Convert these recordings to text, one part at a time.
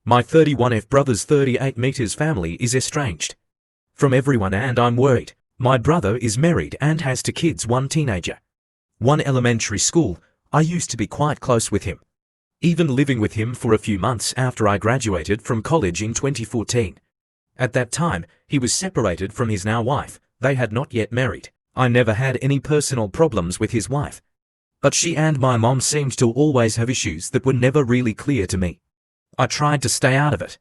My 31F brother's 38 meters family is estranged from everyone and I'm worried. My brother is married and has 2 kids, 1 teenager, 1 elementary school. I used to be quite close with him, even living with him for a few months after I graduated from college in 2014. At that time, he was separated from his now wife. They had not yet married. I never had any personal problems with his wife, but she and my mom seemed to always have issues that were never really clear to me. I tried to stay out of it,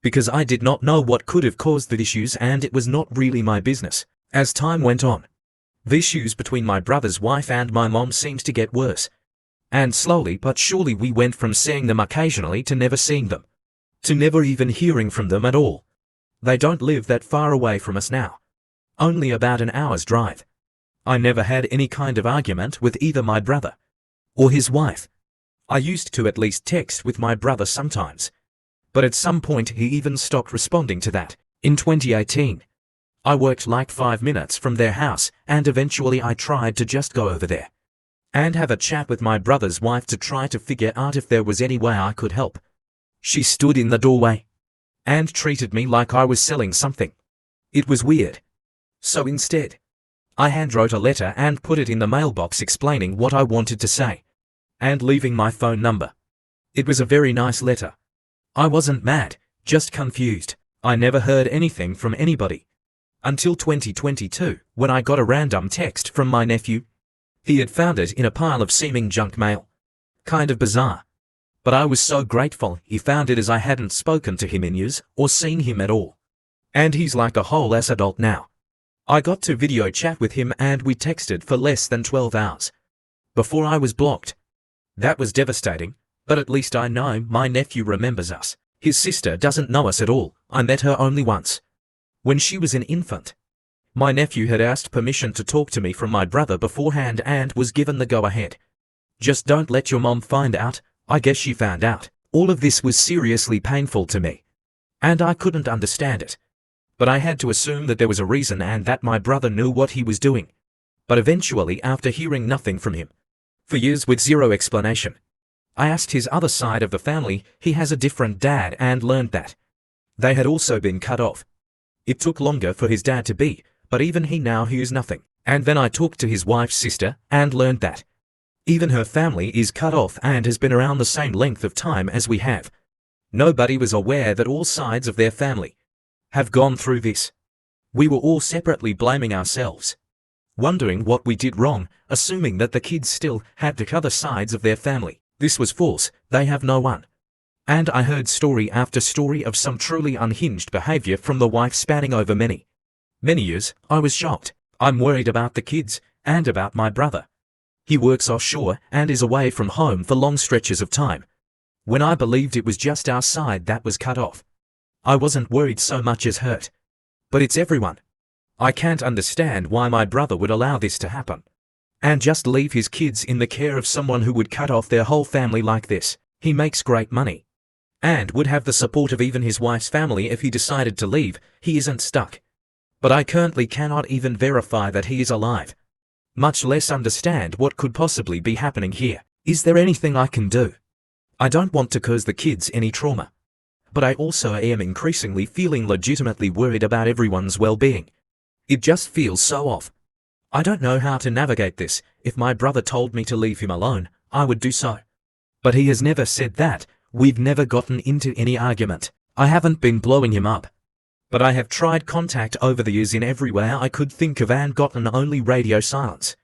because I did not know what could have caused the issues and it was not really my business. As time went on, the issues between my brother's wife and my mom seemed to get worse. And slowly but surely we went from seeing them occasionally to never seeing them, to never even hearing from them at all. They don't live that far away from us now, only about an hour's drive. I never had any kind of argument with either my brother or his wife. I used to at least text with my brother sometimes, but at some point he even stopped responding to that. In 2018, I worked like 5 minutes from their house and eventually I tried to just go over there and have a chat with my brother's wife to try to figure out if there was any way I could help. She stood in the doorway and treated me like I was selling something. It was weird. So instead, I handwrote a letter and put it in the mailbox explaining what I wanted to say and leaving my phone number. It was a very nice letter. I wasn't mad, just confused. I never heard anything from anybody until 2022, when I got a random text from my nephew. He had found it in a pile of seeming junk mail. Kind of bizarre. But I was so grateful he found it, as I hadn't spoken to him in years or seen him at all. And he's like a whole ass adult now. I got to video chat with him and we texted for less than 12 hours before I was blocked. That was devastating, but at least I know my nephew remembers us. His sister doesn't know us at all. I met her only once, when she was an infant. My nephew had asked permission to talk to me from my brother beforehand and was given the go-ahead. Just don't let your mom find out. I guess she found out. All of this was seriously painful to me, and I couldn't understand it. But I had to assume that there was a reason and that my brother knew what he was doing. But eventually, after hearing nothing from him for years with zero explanation, I asked his other side of the family. He has a different dad and learned that they had also been cut off. It took longer for his dad to be, but even he now hears nothing. And then I talked to his wife's sister and learned that even her family is cut off and has been around the same length of time as we have. Nobody was aware that all sides of their family have gone through this. We were all separately blaming ourselves, wondering what we did wrong, assuming that the kids still had the other sides of their family. This was false. They have no one. And I heard story after story of some truly unhinged behavior from the wife spanning over many years. I was shocked. I'm worried about the kids and about my brother. He works offshore and is away from home for long stretches of time. When I believed it was just our side that was cut off, I wasn't worried so much as hurt. But it's everyone. I can't understand why my brother would allow this to happen and just leave his kids in the care of someone who would cut off their whole family like this. He makes great money and would have the support of even his wife's family if he decided to leave. He isn't stuck. But I currently cannot even verify that he is alive, much less understand what could possibly be happening here. Is there anything I can do? I don't want to cause the kids any trauma, but I also am increasingly feeling legitimately worried about everyone's well-being. It just feels so off. I don't know how to navigate this. If my brother told me to leave him alone, I would do so. But he has never said that. We've never gotten into any argument. I haven't been blowing him up, but I have tried contact over the years in every way I could think of and gotten only radio silence.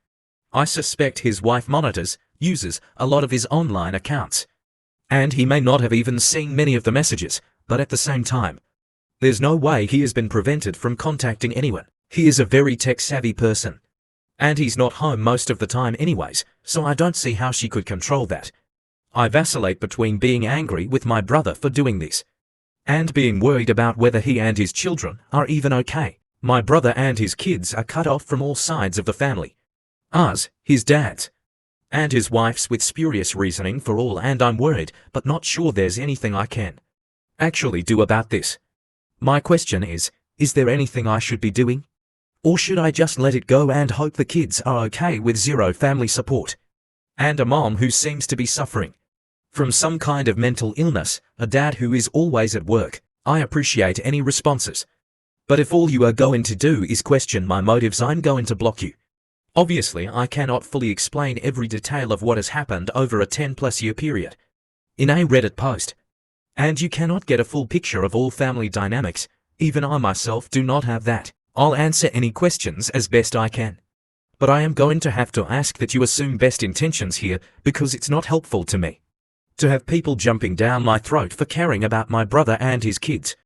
I suspect his wife monitors, uses a lot of his online accounts, and he may not have even seen many of the messages, but at the same time, there's no way he has been prevented from contacting anyone. He is a very tech-savvy person, and he's not home most of the time anyways, so I don't see how she could control that. I vacillate between being angry with my brother for doing this and being worried about whether he and his children are even okay. My brother and his kids are cut off from all sides of the family. Ours, his dad's, and his wife's, with spurious reasoning for all, and I'm worried but not sure there's anything I can actually do about this. My question is there anything I should be doing? Or should I just let it go and hope the kids are okay with zero family support and a mom who seems to be suffering from some kind of mental illness, a dad who is always at work. I appreciate any responses. But if all you are going to do is question my motives, I'm going to block you. Obviously, I cannot fully explain every detail of what has happened over a 10+ year period in a Reddit post. And you cannot get a full picture of all family dynamics. Even I myself do not have that. I'll answer any questions as best I can. But I am going to have to ask that you assume best intentions here, because it's not helpful to me to have people jumping down my throat for caring about my brother and his kids.